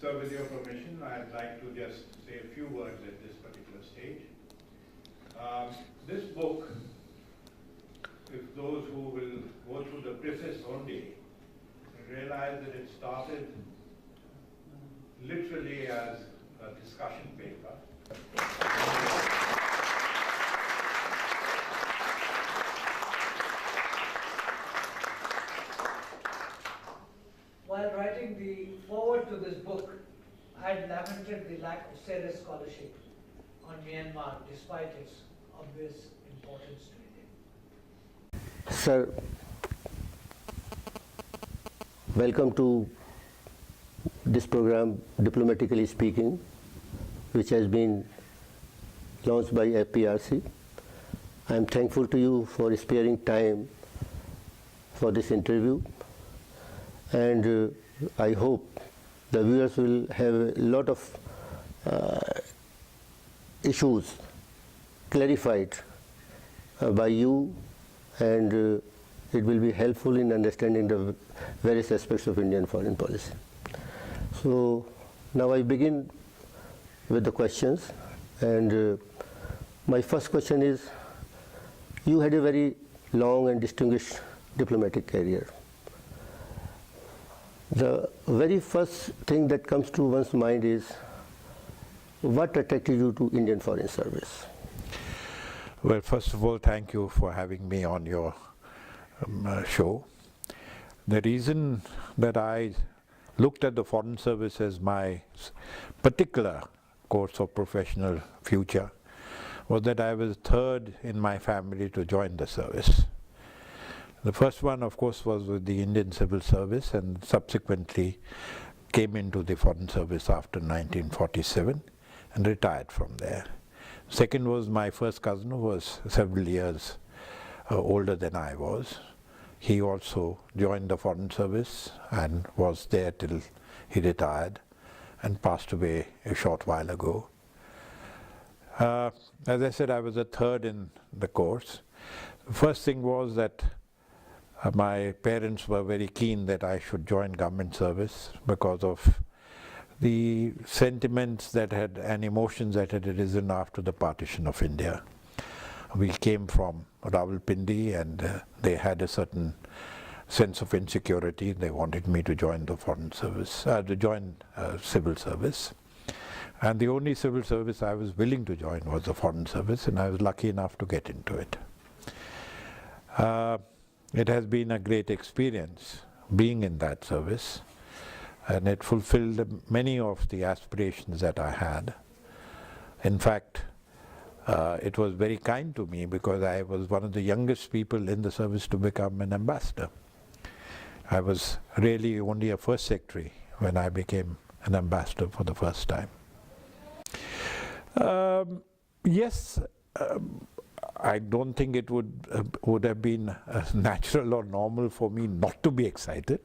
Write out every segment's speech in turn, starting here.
So with your permission, I'd like to just say a few words at this particular stage. This book, if those who will go through the preface only, realize that it started literally as a discussion paper. While writing the foreword to this book, I had lamented the lack of serious scholarship on Myanmar despite its obvious importance to India. Sir, welcome to this program, Diplomatically Speaking, which has been launched by FPRC. I am thankful to you for sparing time for this interview, and I hope the viewers will have a lot of issues clarified by you, and it will be helpful in understanding the various aspects of Indian foreign policy. So now I begin with the questions, and my first question is, you had a very long and distinguished diplomatic career. The very first thing that comes to one's mind is, what attracted you to Indian Foreign Service? Well, first of all, thank you for having me on your show. The reason that I looked at the Foreign Service as my particular course of professional future was that I was third in my family to join the service. The first one, of course, was with the Indian Civil Service, and subsequently came into the Foreign Service after 1947 and retired from there. Second was my first cousin, who was several years older than I was. He also joined the Foreign Service and was there till he retired and passed away a short while ago. As I said, I was a third in the course. The first thing was that my parents were very keen that I should join government service because of the sentiments that had and emotions that had arisen after the partition of India. We came from Rawalpindi, and they had a certain sense of insecurity. They wanted me to join the Foreign Service, to join civil service. And the only civil service I was willing to join was the Foreign Service, and I was lucky enough to get into it. It has been a great experience being in that service, and it fulfilled many of the aspirations that I had. In fact, it was very kind to me because I was one of the youngest people in the service to become an ambassador. I was really only a first secretary when I became an ambassador for the first time. Yes, I don't think it would have been natural or normal for me not to be excited.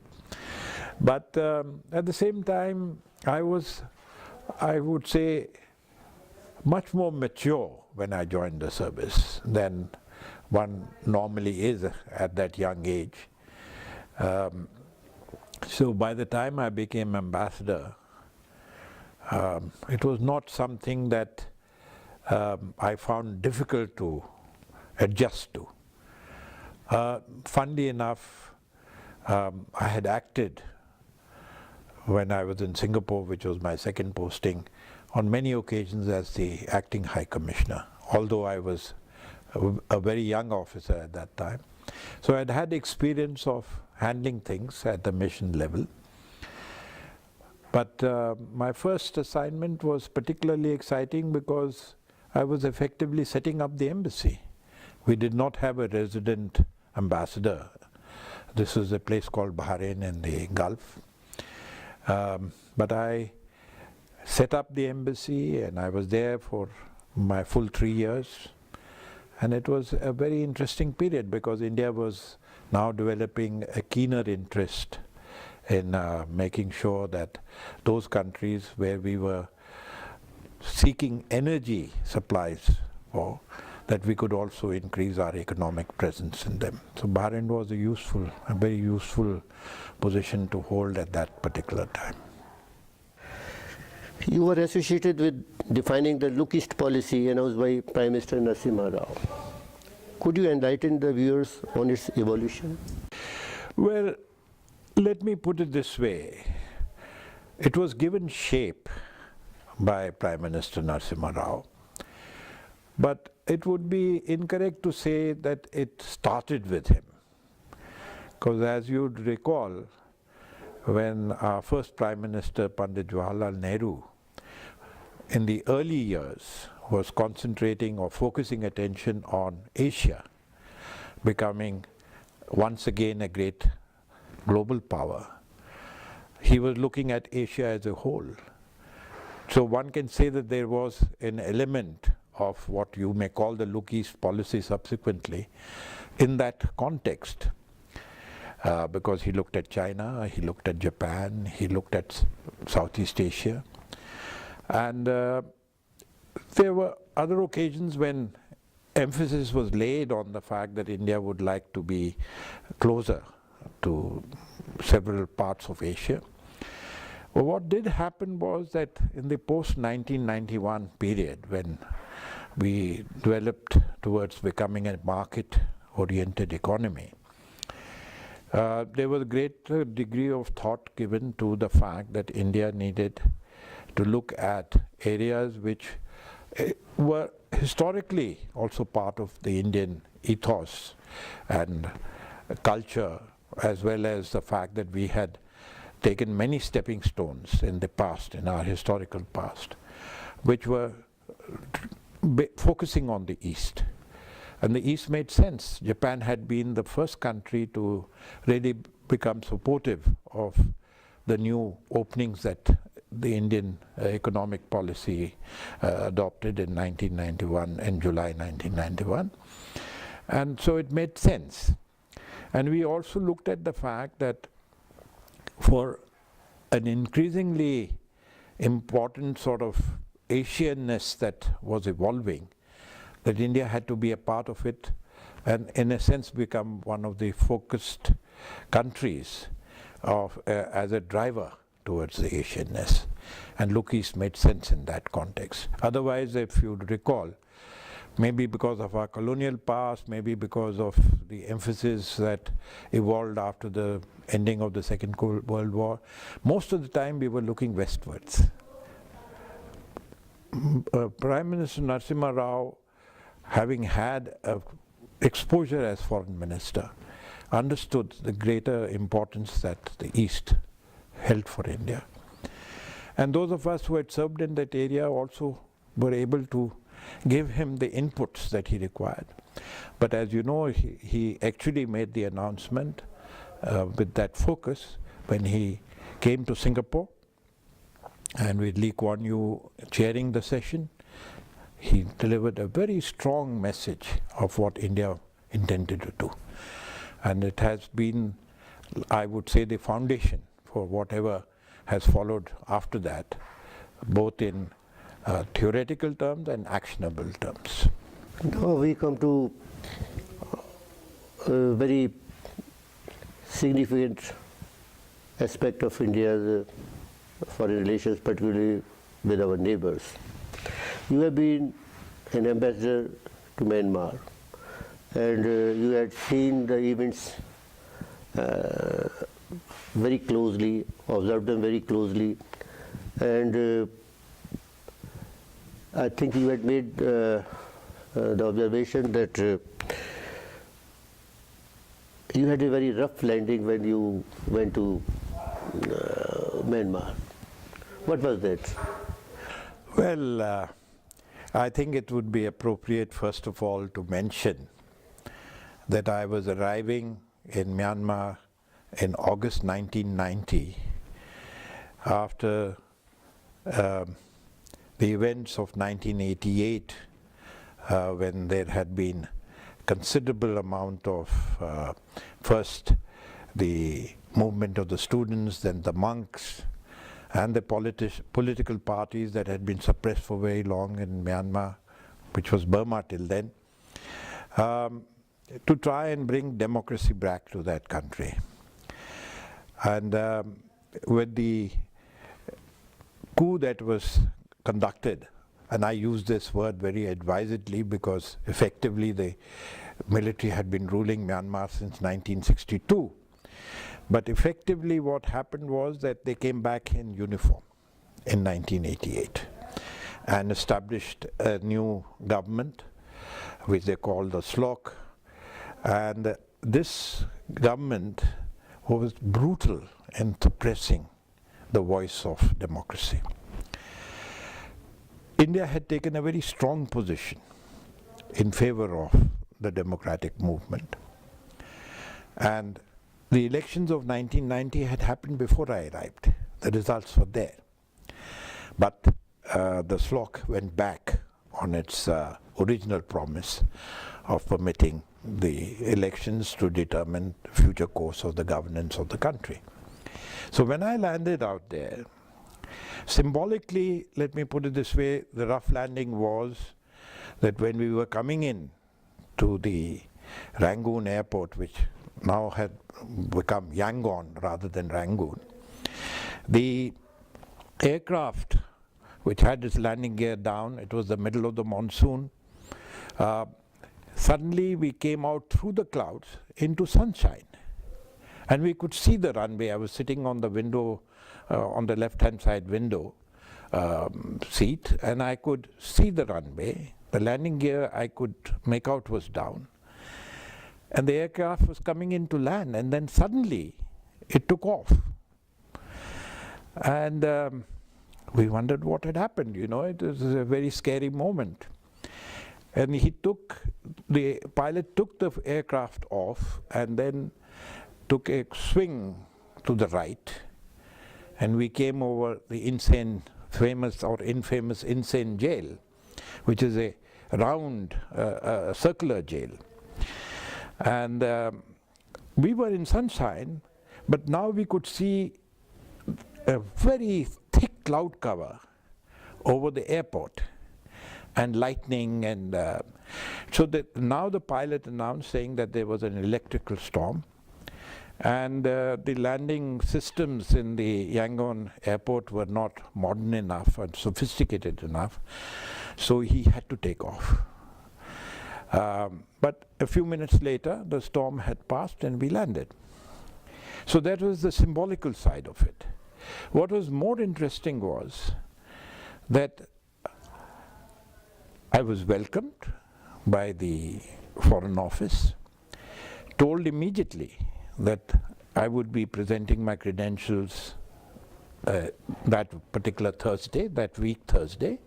But at the same time, I was, I would say, much more mature when I joined the service than one normally is at that young age. So by the time I became ambassador, it was not something that I found difficult to adjust to. Funnily enough, I had acted when I was in Singapore, which was my second posting, on many occasions as the acting High Commissioner, although I was a very young officer at that time. So I'd had experience of handling things at the mission level. But my first assignment was particularly exciting because I was effectively setting up the embassy. We did not have a resident ambassador. This is a place called Bahrain in the Gulf. But I set up the embassy, and I was there for my full 3 years. And it was a very interesting period because India was now developing a keener interest in making sure that those countries where we were seeking energy supplies for, that we could also increase our economic presence in them. So Bahrain was a very useful position to hold at that particular time. You were associated with defining the Look East policy announced by Prime Minister Narasimha Rao. Could you enlighten the viewers on its evolution? Well, let me put it this way. It was given shape by Prime Minister Narasimha Rao, but it would be incorrect to say that it started with him. Because as you'd recall, when our first Prime Minister, Pandit Jawaharlal Nehru, in the early years was concentrating or focusing attention on Asia, becoming once again a great global power, he was looking at Asia as a whole. So one can say that there was an element of what you may call the Look East policy subsequently in that context. Because he looked at China, he looked at Japan, he looked at Southeast Asia. And there were other occasions when emphasis was laid on the fact that India would like to be closer to several parts of Asia. Well, what did happen was that in the post-1991 period, when we developed towards becoming a market-oriented economy, there was a great degree of thought given to the fact that India needed to look at areas which were historically also part of the Indian ethos and culture, as well as the fact that we had taken many stepping stones in the past, in our historical past, which were focusing on the East. And the East made sense. Japan had been the first country to really become supportive of the new openings that the Indian economic policy adopted in 1991, in July 1991. And so it made sense. And we also looked at the fact that for an increasingly important sort of Asianness that was evolving, that India had to be a part of it and in a sense become one of the focused countries of, as a driver towards the Asianness. And Look East made sense in that context. Otherwise, if you recall, maybe because of our colonial past, maybe because of the emphasis that evolved after the ending of the Second World War, most of the time we were looking westwards. Prime Minister Narasimha Rao, having had exposure as foreign minister, understood the greater importance that the East held for India. And those of us who had served in that area also were able to give him the inputs that he required. But as you know, he actually made the announcement with that focus when he came to Singapore, and with Lee Kuan Yew chairing the session. He delivered a very strong message of what India intended to do. And it has been, I would say, the foundation for whatever has followed after that, both in theoretical terms and actionable terms. Now we come to a very significant aspect of India's foreign relations, particularly with our neighbors. You have been an ambassador to Myanmar, and you had seen the events very closely, observed them very closely, and I think you had made the observation that you had a very rough landing when you went to Myanmar. What was that? Well, I think it would be appropriate first of all to mention that I was arriving in Myanmar in August 1990 after the events of 1988 when there had been considerable amount of first the movement of the students, then the monks, and the political parties that had been suppressed for very long in Myanmar, which was Burma till then, to try and bring democracy back to that country. And with the coup that was conducted, and I use this word very advisedly because effectively the military had been ruling Myanmar since 1962. But effectively what happened was that they came back in uniform in 1988 and established a new government which they called the SLOC. And this government was brutal in suppressing the voice of democracy. India had taken a very strong position in favor of the democratic movement. And the elections of 1990 had happened before I arrived. The results were there. But the SLOC went back on its original promise of permitting the elections to determine the future course of the governance of the country. So when I landed out there, symbolically, let me put it this way, the rough landing was that when we were coming in to the Rangoon airport, which now had become Yangon rather than Rangoon, the aircraft which had its landing gear down, it was the middle of the monsoon, suddenly we came out through the clouds into sunshine. And we could see the runway. I was sitting on the window, on the left-hand side window seat, and I could see the runway. The landing gear I could make out was down. And the aircraft was coming in to land, and then suddenly it took off. And we wondered what had happened, you know, it was a very scary moment. And the pilot took the aircraft off and then took a swing to the right, and we came over the famous or infamous insane jail, which is a round, circular jail. And we were in sunshine, but now we could see a very thick cloud cover over the airport and lightning, and so that now the pilot announced saying that there was an electrical storm, and the landing systems in the Yangon airport were not modern enough and sophisticated enough, so he had to take off. But a few minutes later, the storm had passed and we landed. So that was the symbolical side of it. What was more interesting was that I was welcomed by the Foreign Office, told immediately that I would be presenting my credentials that particular Thursday, that week Thursday,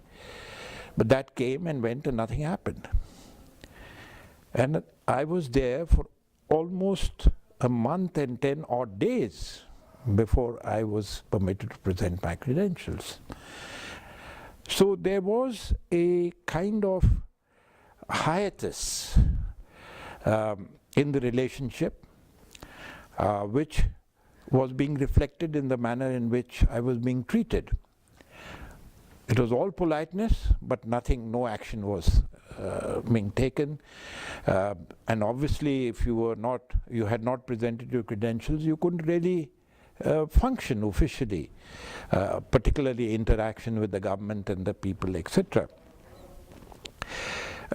but that came and went and nothing happened. And I was there for almost a month and 10 odd days before I was permitted to present my credentials. So there was a kind of hiatus in the relationship, which was being reflected in the manner in which I was being treated. It was all politeness, but no action was being taken. And obviously, if you had not presented your credentials, you couldn't really function officially, particularly interaction with the government and the people, etc.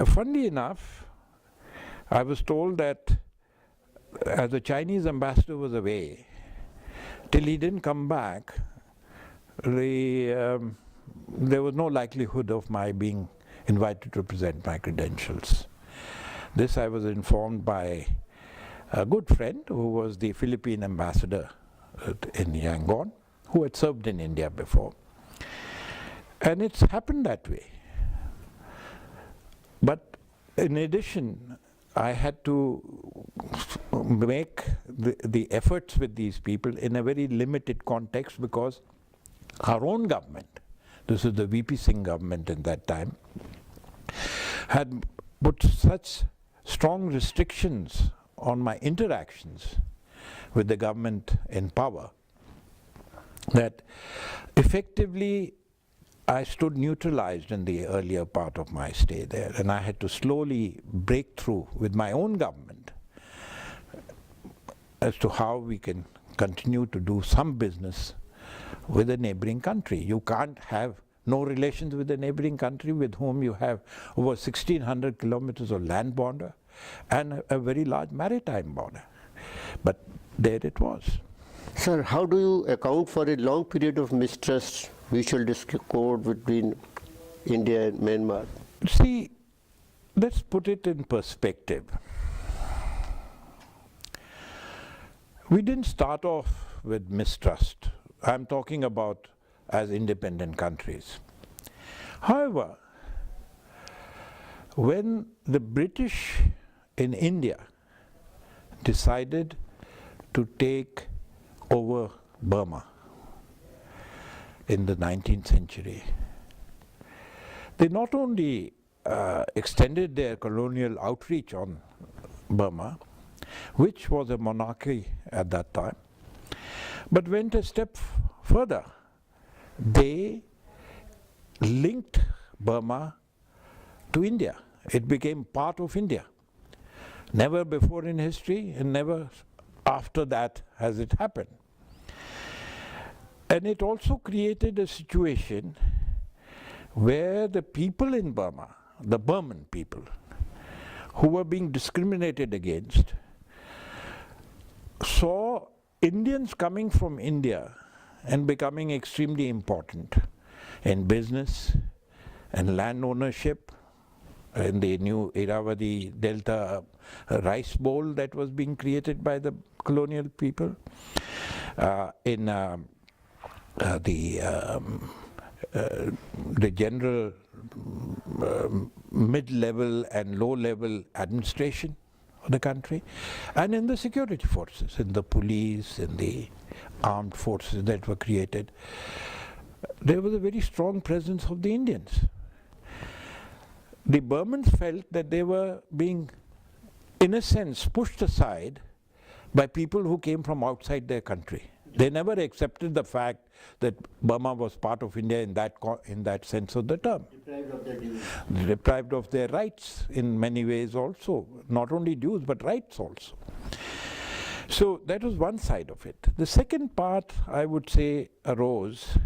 Funnily enough, I was told that as the Chinese ambassador was away, till he didn't come back, there was no likelihood of my being invited to present my credentials. This I was informed by a good friend who was the Philippine ambassador in Yangon, who had served in India before. And it's happened that way. But in addition, I had to make the efforts with these people in a very limited context, because our own government, this is the VP Singh government in that time, had put such strong restrictions on my interactions with the government in power that effectively I stood neutralized in the earlier part of my stay there, and I had to slowly break through with my own government as to how we can continue to do some business with a neighboring country. You can't have no relations with a neighboring country with whom you have over 1,600 kilometers of land border and a very large maritime border. But there it was. Sir, how do you account for a long period of mistrust, mutual discord between India and Myanmar? See, let's put it in perspective. We didn't start off with mistrust. I'm talking about as independent countries. However, when the British in India decided to take over Burma in the 19th century, they not only extended their colonial outreach on Burma, which was a monarchy at that time, but went a step further. They linked Burma to India. It became part of India. Never before in history and never after that has it happened. And it also created a situation where the people in Burma, the Burman people, who were being discriminated against, saw Indians coming from India and becoming extremely important in business and land ownership, in the new Irrawaddy Delta rice bowl that was being created by the colonial people, in the general mid-level and low-level administration of the country, and in the security forces, in the police, in the armed forces that were created. There was a very strong presence of the Indians. The Burmans felt that they were being, in a sense, pushed aside by people who came from outside their country. They never accepted the fact that Burma was part of India in that sense of the term. Deprived of their dues. Deprived of their rights in many ways also, not only dues but rights also. So that was one side of it. The second part, I would say, arose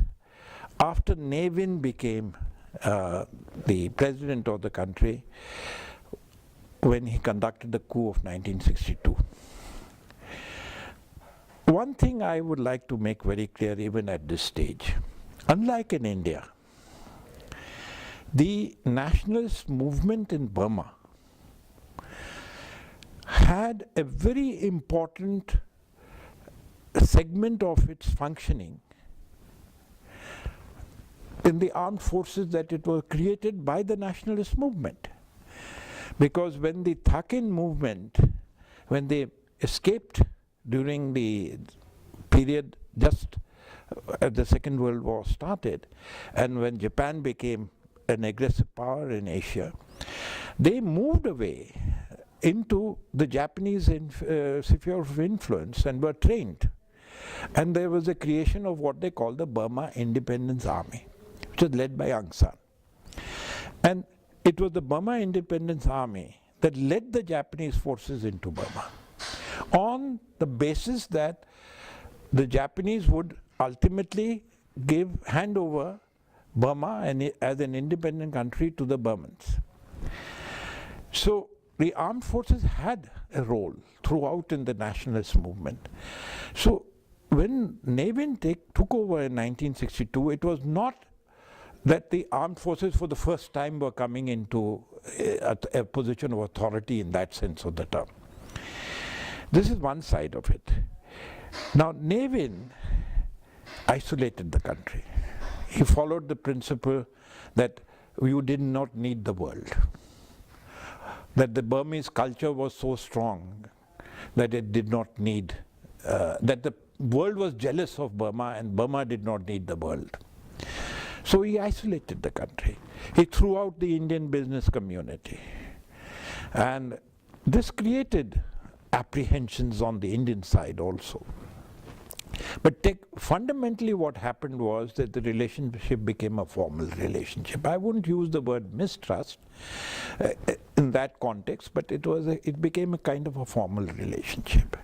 after Nevin became the president of the country, when he conducted the coup of 1962. One thing I would like to make very clear even at this stage, unlike in India, the nationalist movement in Burma had a very important segment of its functioning in the armed forces that it was created by the nationalist movement. Because when the Thakin movement, when they escaped during the period just as the Second World War started, and when Japan became an aggressive power in Asia, they moved away into the Japanese sphere of influence and were trained. And there was a creation of what they call the Burma Independence Army, which was led by Aung San. And it was the Burma Independence Army that led the Japanese forces into Burma, on the basis that the Japanese would ultimately hand over Burma as an independent country to the Burmans. So the armed forces had a role throughout in the nationalist movement. So when Nevin took over in 1962, it was not that the armed forces for the first time were coming into a position of authority in that sense of the term. This is one side of it. Now Nevin isolated the country. He followed the principle that you did not need the world, that the Burmese culture was so strong that it did not need, that the world was jealous of Burma and Burma did not need the world. So he isolated the country. He threw out the Indian business community. And this created apprehensions on the Indian side also. But fundamentally what happened was that the relationship became a formal relationship. I wouldn't use the word mistrust in that context, but it became a kind of a formal relationship.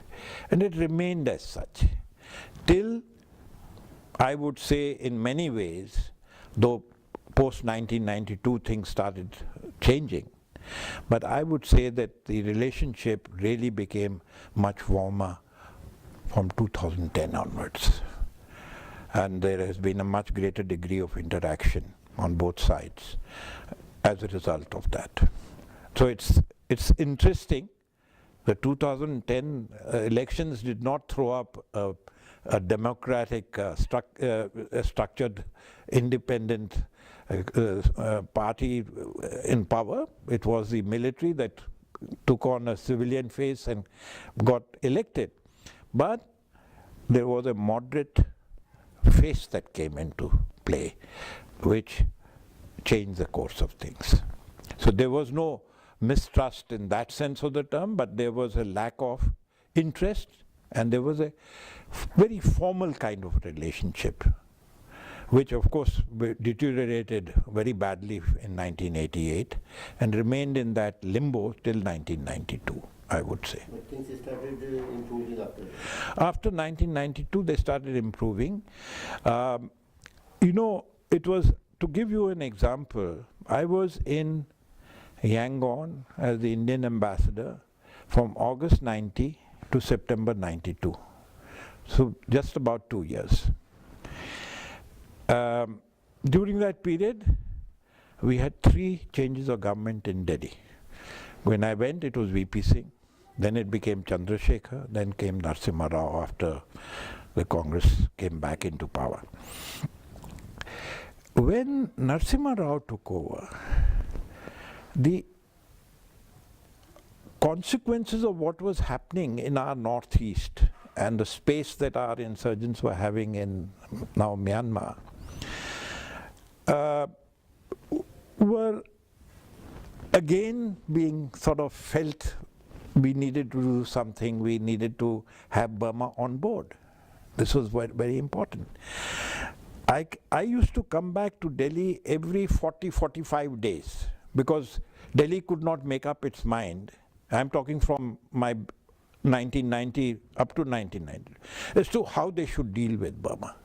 And it remained as such till I would say in many ways, though post-1992 things started changing, but I would say that the relationship really became much warmer from 2010 onwards. And there has been a much greater degree of interaction on both sides as a result of that. So it's interesting. The 2010 elections did not throw up a democratic, structured, independent party in power. It was the military that took on a civilian face and got elected. But there was a moderate face that came into play, which changed the course of things. So there was no mistrust in that sense of the term, but there was a lack of interest, and there was a very formal kind of relationship, which of course deteriorated very badly in 1988 and remained in that limbo till 1992, I would say. But things started improving after that. After 1992, they started improving. You know, it was, to give you an example, I was in Yangon as the Indian ambassador from August 90 to September 92. So just about 2 years. During that period, we had 3 changes of government in Delhi. When I went, it was VP Singh, then it became Chandrasekhar, then came Narasimha Rao after the Congress came back into power. When Narasimha Rao took over, the consequences of what was happening in our northeast and the space that our insurgents were having in now Myanmar were again being sort of felt. We needed to do something, we needed to have Burma on board. This was very, very important. I used to come back to Delhi every 40-45 days because Delhi could not make up its mind. I'm talking from my 1990 up to 1990 as to how they should deal with Burma.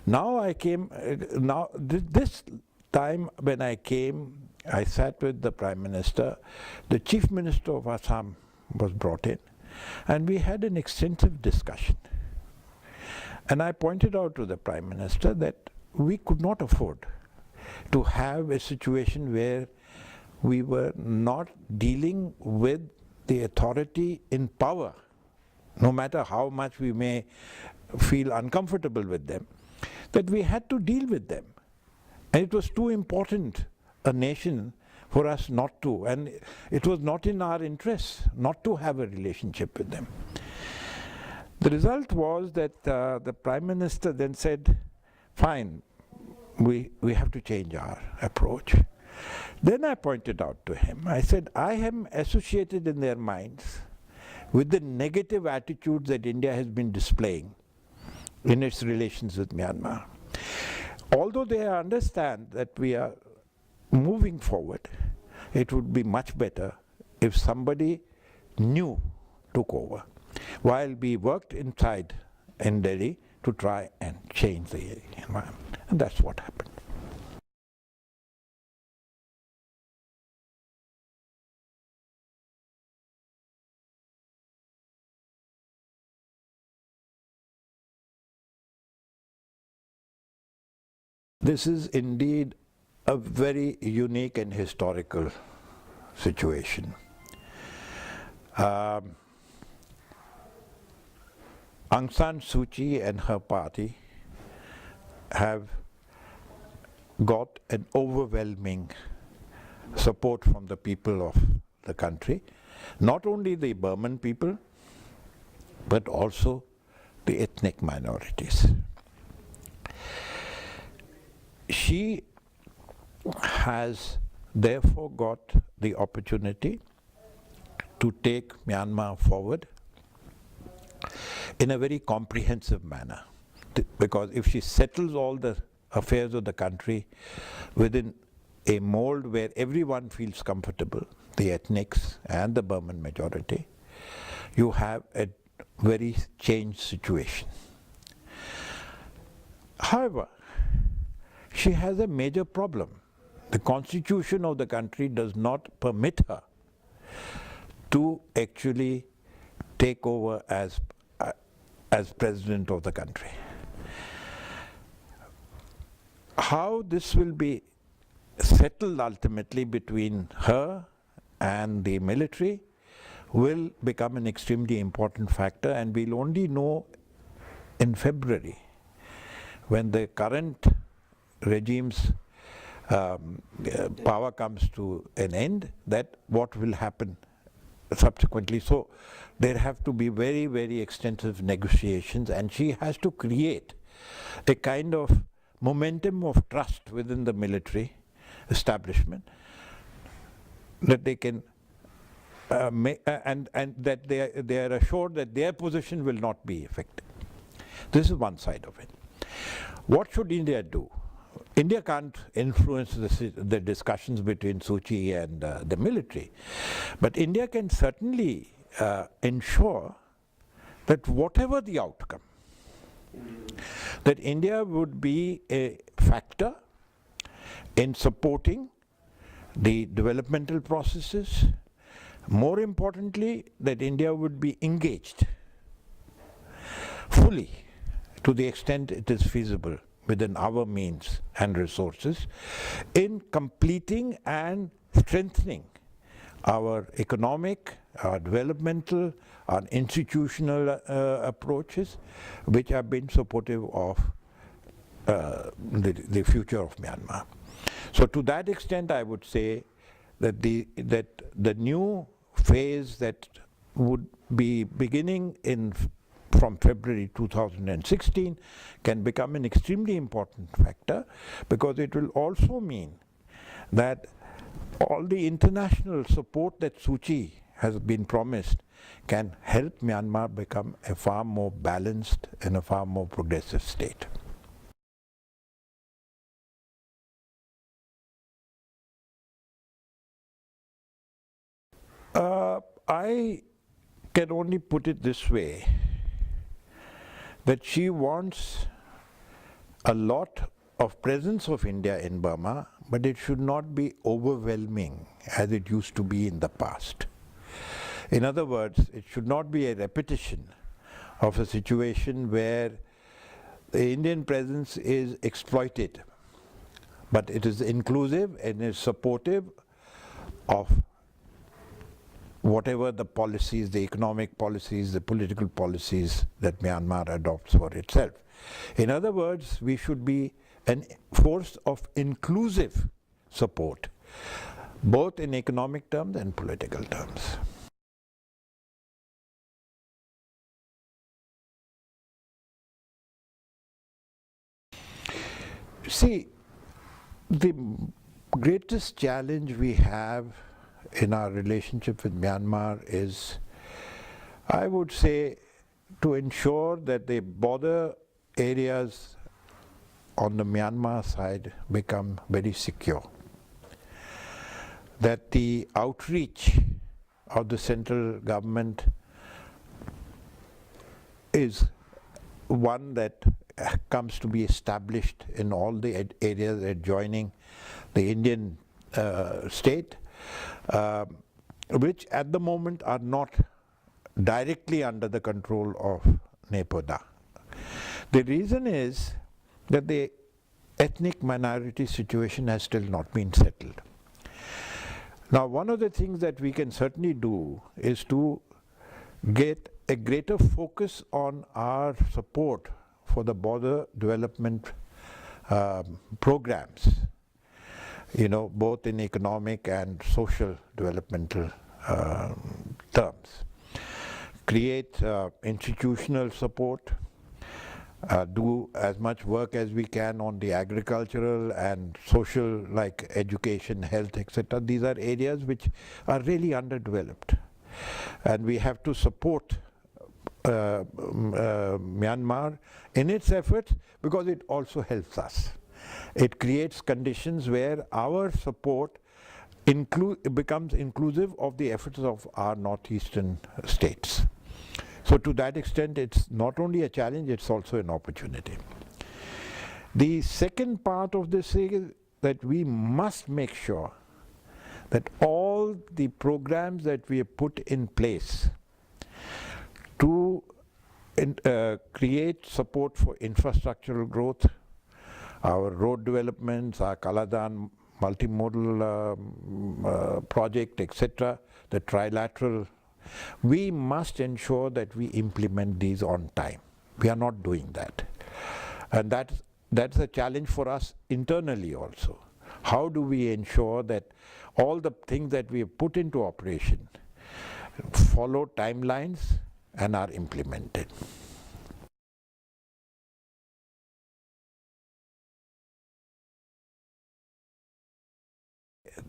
Now I came, this time when I came, I sat with the Prime Minister, the Chief Minister of Assam was brought in, and we had an extensive discussion. And I pointed out to the Prime Minister that we could not afford to have a situation where we were not dealing with the authority in power, no matter how much we may feel uncomfortable with them, that we had to deal with them. And it was too important a nation for us not to, and it was not in our interests not to have a relationship with them. The result was that the Prime Minister then said, fine, we have to change our approach. Then I pointed out to him, I said, I am associated in their minds with the negative attitudes that India has been displaying in its relations with Myanmar. Although they understand that we are moving forward, it would be much better if somebody new took over, while we worked inside in Delhi to try and change the environment. And that's what happened. This is indeed a very unique and historical situation. Aung San Suu Kyi and her party have got an overwhelming support from the people of the country, not only the Burman people, but also the ethnic minorities. She has therefore got the opportunity to take Myanmar forward in a very comprehensive manner, because if she settles all the affairs of the country within a mold where everyone feels comfortable, the ethnics and the Burman majority, you have a very changed situation. However, she has a major problem. The constitution of the country does not permit her to actually take over as president of the country. How this will be settled ultimately between her and the military will become an extremely important factor, and we'll only know in February, when the current regime's power comes to an end, that what will happen subsequently. So there have to be very, very extensive negotiations, and she has to create a kind of momentum of trust within the military establishment that they can and that they are assured that their position will not be affected. This is one side of it. What should India do? India can't influence the discussions between Suu Kyi and the military, but India can certainly ensure that whatever the outcome, that India would be a factor in supporting the developmental processes. More importantly, that India would be engaged fully to the extent it is feasible within our means and resources in completing and strengthening our economic, our developmental, our institutional approaches, which have been supportive of the future of Myanmar. So to that extent, I would say that the new phase that would be beginning from February 2016 can become an extremely important factor, because it will also mean that all the international support that Suu Kyi has been promised can help Myanmar become a far more balanced and a far more progressive state. I can only put it this way, that she wants a lot of presence of India in Burma, but it should not be overwhelming as it used to be in the past. In other words, it should not be a repetition of a situation where the Indian presence is exploited, but it is inclusive and is supportive of whatever the policies, the economic policies, the political policies that Myanmar adopts for itself. In other words, we should be a force of inclusive support, both in economic terms and political terms. See, the greatest challenge we have in our relationship with Myanmar is, I would say, to ensure that the border areas on the Myanmar side become very secure, that the outreach of the central government is one that comes to be established in all the areas adjoining the Indian state, which at the moment are not directly under the control of Nepoda. The reason is that the ethnic minority situation has still not been settled. Now, one of the things that we can certainly do is to get a greater focus on our support for the border development programs, both in economic and social developmental terms. Create institutional support, do as much work as we can on the agricultural and social, like education, health, etc. These are areas which are really underdeveloped, and we have to support Myanmar in its efforts, because it also helps us. It creates conditions where our support becomes inclusive of the efforts of our northeastern states. So to that extent, it's not only a challenge, it's also an opportunity. The second part of this is that we must make sure that all the programs that we have put in place to create support for infrastructural growth, our road developments, our Kaladan multimodal project, etc., the trilateral, we must ensure that we implement these on time. We are not doing that. And that's a challenge for us internally also. How do we ensure that all the things that we have put into operation follow timelines and are implemented?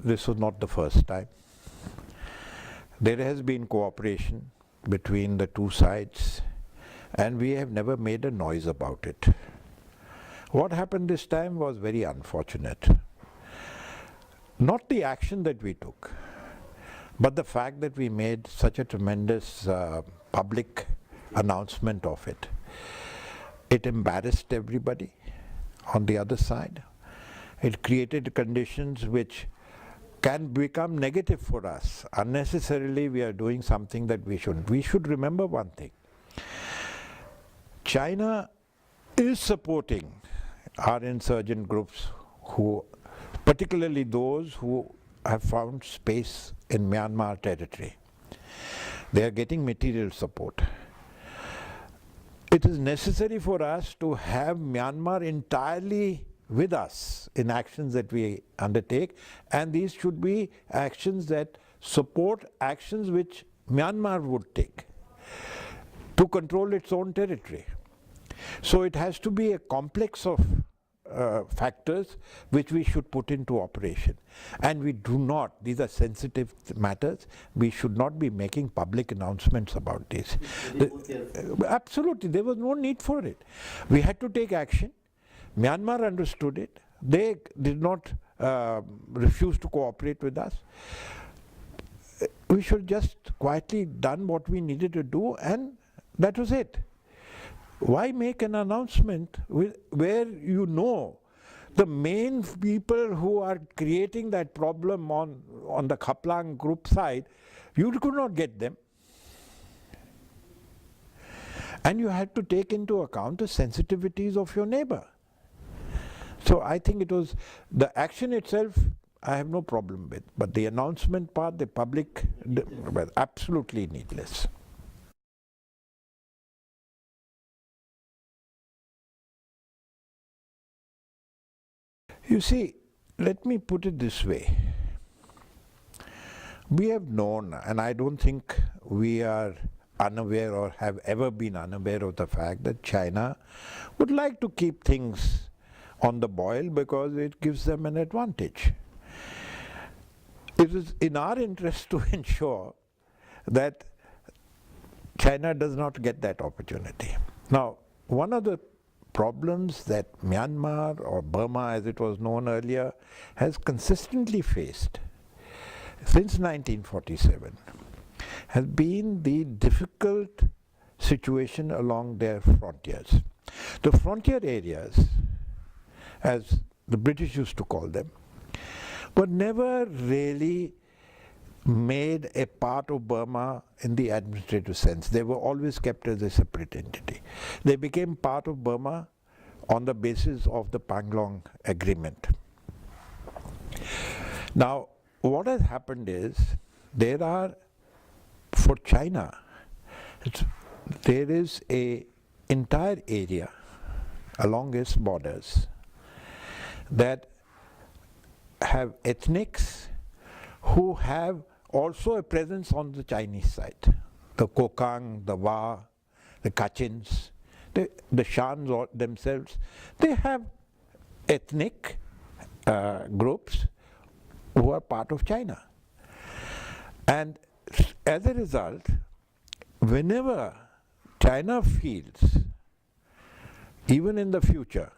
This was not the first time. There has been cooperation between the two sides, and we have never made a noise about it. What happened this time was very unfortunate. Not the action that we took, but the fact that we made such a tremendous public announcement of it. It embarrassed everybody on the other side. It created conditions which can become negative for us. Unnecessarily we are doing something that we shouldn't. We should remember one thing. China is supporting our insurgent groups, who, particularly those who have found space in Myanmar territory. They are getting material support. It is necessary for us to have Myanmar entirely with us in actions that we undertake, and these should be actions that support actions which Myanmar would take to control its own territory. So it has to be a complex of factors which we should put into operation, and we do not. These are sensitive matters. We should not be making public announcements about this. Absolutely, there was no need for it. We had to take action. Myanmar understood it. They did not refuse to cooperate with us. We should just quietly done what we needed to do, and that was it. Why make an announcement where you know the main people who are creating that problem on the Khaplang group side, you could not get them. And you had to take into account the sensitivities of your neighbor. So I think it was the action itself I have no problem with, but the announcement part, the public, well, absolutely needless. You see, let me put it this way. We have known, and I don't think we are unaware or have ever been unaware of the fact that China would like to keep things on the boil because it gives them an advantage. It is in our interest to ensure that China does not get that opportunity. Now, one of the problems that Myanmar, or Burma as it was known earlier, has consistently faced since 1947 has been the difficult situation along their frontiers. The frontier areas, as the British used to call them, were never really made a part of Burma in the administrative sense. They were always kept as a separate entity. They became part of Burma on the basis of the Panglong Agreement. Now, what has happened is, there are, for China, there is an entire area along its borders that have ethnics who have also a presence on the Chinese side. The Kokang, the Wa, the Kachins, the Shans themselves, they have ethnic groups who are part of China. And as a result, whenever China feels, even in the future,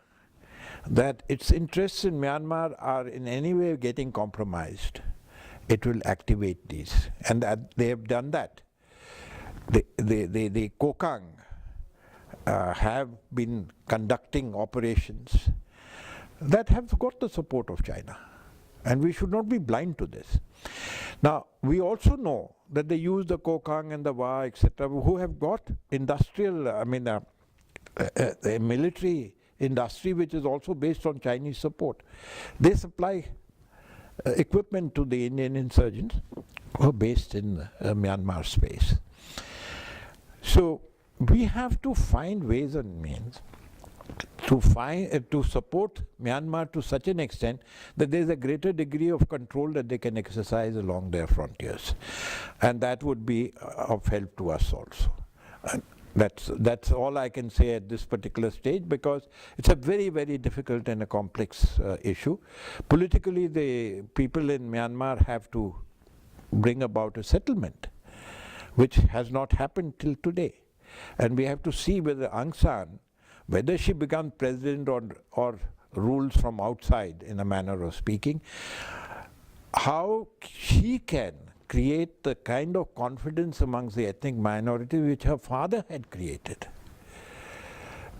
that its interests in Myanmar are in any way getting compromised, it will activate these, and they have done that. The Kokang have been conducting operations that have got the support of China. And we should not be blind to this. Now, we also know that they use the Kokang and the Wa, etc., who have got industrial, a military industry which is also based on Chinese support. They supply equipment to the Indian insurgents who are based in Myanmar space. So we have to find ways and means to support Myanmar to such an extent that there is a greater degree of control that they can exercise along their frontiers, and that would be of help to us also. And that's all I can say at this particular stage, because it's a very, very difficult and a complex issue. Politically, the people in Myanmar have to bring about a settlement, which has not happened till today. And we have to see whether Aung San, whether she becomes president or rules from outside, in a manner of speaking, how she can create the kind of confidence amongst the ethnic minority which her father had created.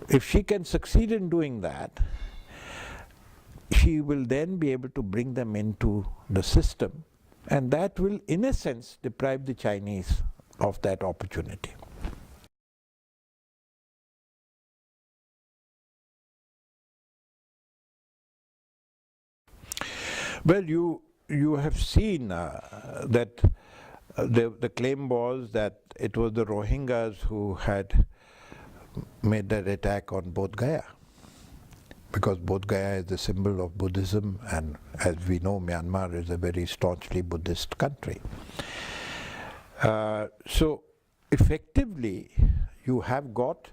If she can succeed in doing that, she will then be able to bring them into the system, and that will, in a sense, deprive the Chinese of that opportunity. Well, you have seen that the claim was that it was the Rohingyas who had made that attack on Bodh Gaya, because Bodh Gaya is the symbol of Buddhism, and as we know, Myanmar is a very staunchly Buddhist country. So effectively, you have got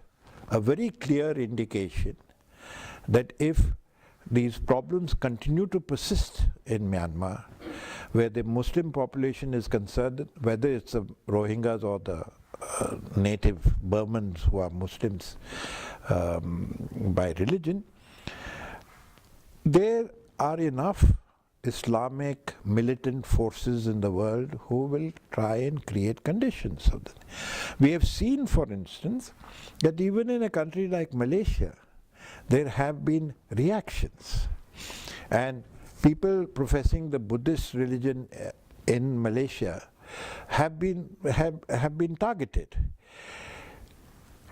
a very clear indication that if these problems continue to persist in Myanmar, where the Muslim population is concerned, whether it's the Rohingyas or the native Burmans who are Muslims by religion, there are enough Islamic militant forces in the world who will try and create conditions of that. We have seen, for instance, that even in a country like Malaysia, there have been reactions, and people professing the Buddhist religion in Malaysia have been targeted.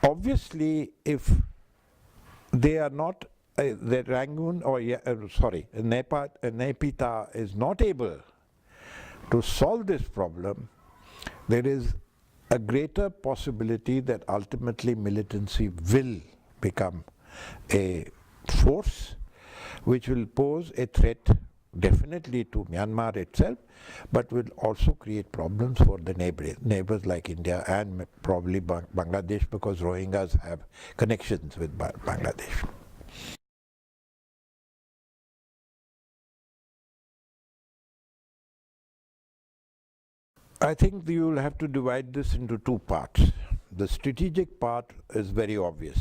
Obviously, if they are not, the Rangoon or Naypyidaw is not able to solve this problem, there is a greater possibility that ultimately militancy will become a force which will pose a threat definitely to Myanmar itself, but will also create problems for the neighbors like India and probably Bangladesh, because Rohingyas have connections with Bangladesh. I think you will have to divide this into two parts. The strategic part is very obvious.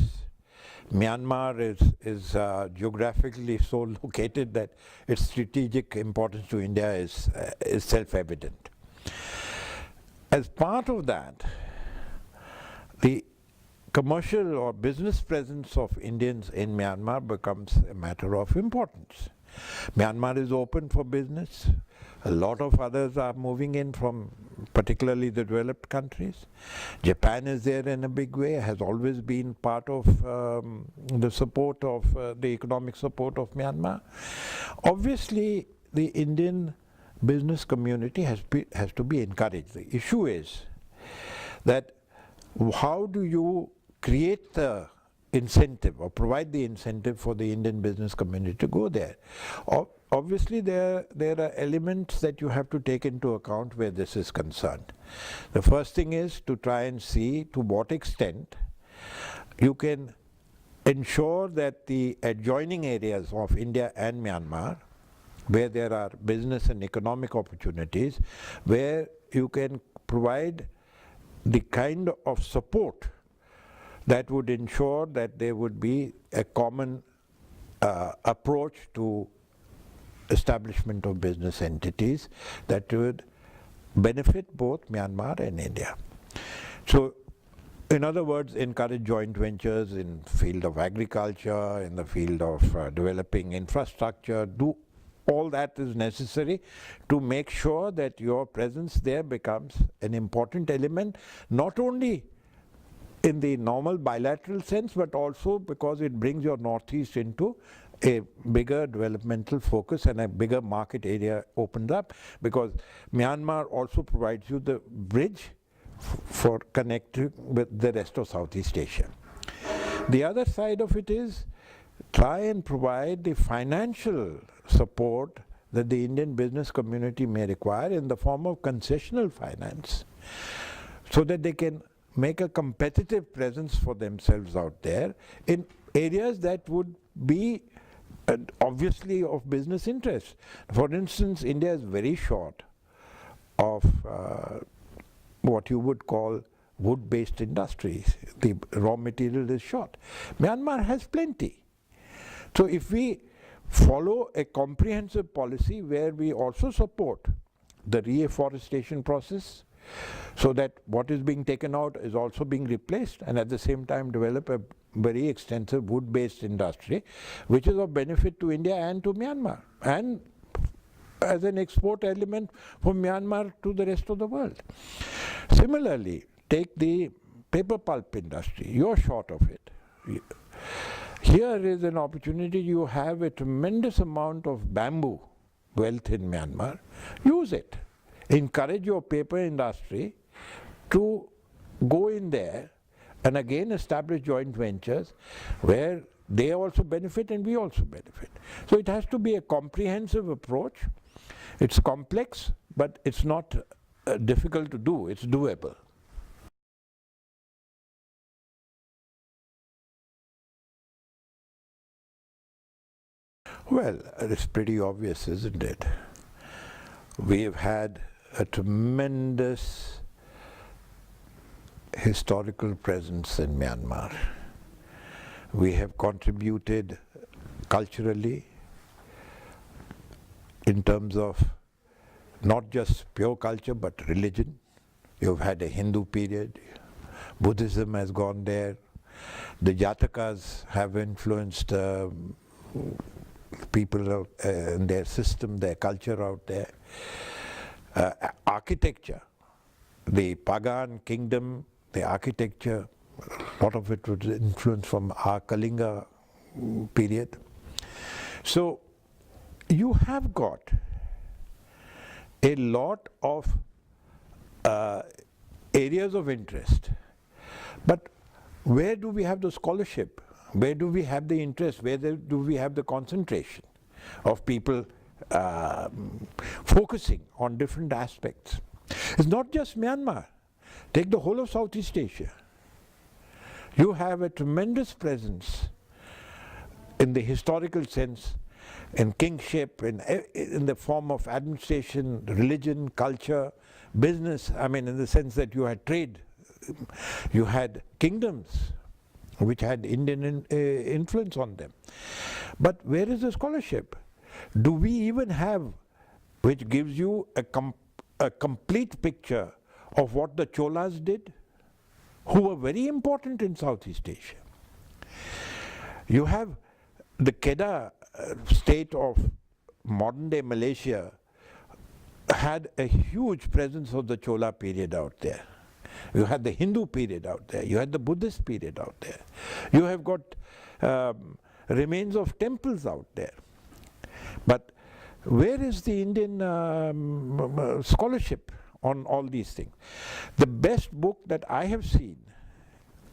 Myanmar is geographically so located that its strategic importance to India is self-evident. As part of that, the commercial or business presence of Indians in Myanmar becomes a matter of importance. Myanmar is open for business. A lot of others are moving in from particularly the developed countries. Japan is there in a big way, has always been part of the support of the economic support of Myanmar. Obviously, the Indian business community has to be encouraged. The issue is that how do you create the incentive or provide the incentive for the Indian business community to go there? Obviously, there are elements that you have to take into account where this is concerned. The first thing is to try and see to what extent you can ensure that the adjoining areas of India and Myanmar, where there are business and economic opportunities, where you can provide the kind of support that would ensure that there would be a common approach to establishment of business entities that would benefit both Myanmar and India. So In other words, encourage joint ventures in field of agriculture, in the field of developing infrastructure. Do all that is necessary to make sure that your presence there becomes an important element, not only in the normal bilateral sense, but also because it brings your Northeast into a bigger developmental focus and a bigger market area opens up, because Myanmar also provides you the bridge for connecting with the rest of Southeast Asia. The other side of it is try and provide the financial support that the Indian business community may require in the form of concessional finance, so that they can make a competitive presence for themselves out there in areas that would be obviously of business interest. For instance, India is very short of what you would call wood-based industries. The raw material is short. Myanmar has plenty. So if we follow a comprehensive policy where we also support the reforestation process, so that what is being taken out is also being replaced, and at the same time develop a very extensive wood-based industry, which is of benefit to India and to Myanmar, and as an export element from Myanmar to the rest of the world. Similarly, take the paper pulp industry. You're short of it. Here is an opportunity. You have a tremendous amount of bamboo wealth in Myanmar. Use it. Encourage your paper industry to go in there and again establish joint ventures where they also benefit and we also benefit. So it has to be a comprehensive approach. It's complex, but it's not difficult to do. It's doable. Well, it's pretty obvious, isn't it? We have had a tremendous historical presence in Myanmar. We have contributed culturally in terms of not just pure culture but religion. You've had a Hindu period, Buddhism has gone there, the Jatakas have influenced people in their system, their culture out there. Architecture, the Pagan kingdom, the architecture, a lot of it was influenced from our Kalinga period. So you have got a lot of areas of interest, but where do we have the scholarship? Where do we have the interest? Where do we have the concentration of people focusing on different aspects? It's not just Myanmar. Take the whole of Southeast Asia. You have a tremendous presence in the historical sense, in kingship, in the form of administration, religion, culture, business. I mean, in the sense that you had trade, you had kingdoms which had Indian influence on them. But where is the scholarship? Do we even have, which gives you a complete picture of what the Cholas did, who were very important in Southeast Asia? You have the Kedah state of modern day Malaysia had a huge presence of the Chola period out there. You had the Hindu period out there. You had the Buddhist period out there. You have got remains of temples out there. But where is the Indian scholarship on all these things? The best book that I have seen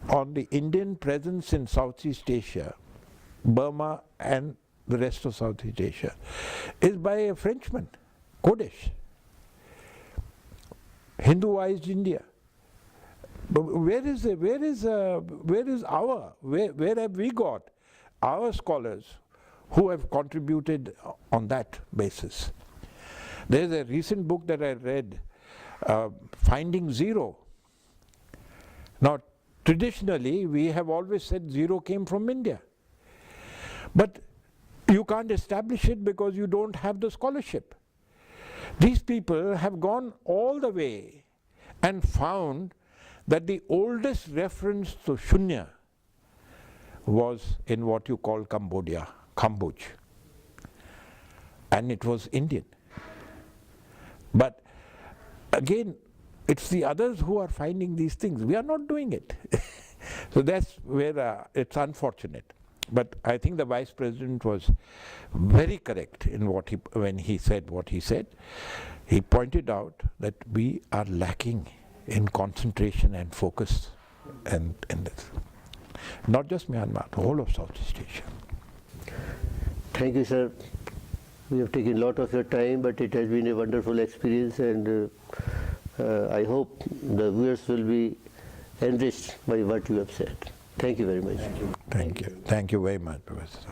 on the Indian presence in Southeast Asia, Burma and the rest of Southeast Asia, is by a Frenchman, Kodesh. Hinduized India. But where have we got our scholars who have contributed on that basis? There's a recent book that I read, Finding Zero. Now, traditionally, we have always said zero came from India. But you can't establish it because you don't have the scholarship. These people have gone all the way and found that the oldest reference to Shunya was in what you call Cambodia, Kambuj, and it was Indian. But again, it's the others who are finding these things. We are not doing it. So that's where it's unfortunate. But I think the Vice President was very correct in when he said what he said. He pointed out that we are lacking in concentration and focus and in this. Not just Myanmar, the whole of Southeast Asia. Thank you, sir. We have taken a lot of your time, but it has been a wonderful experience, and I hope the viewers will be enriched by what you have said. Thank you very much. Thank you. Thank you very much, Professor.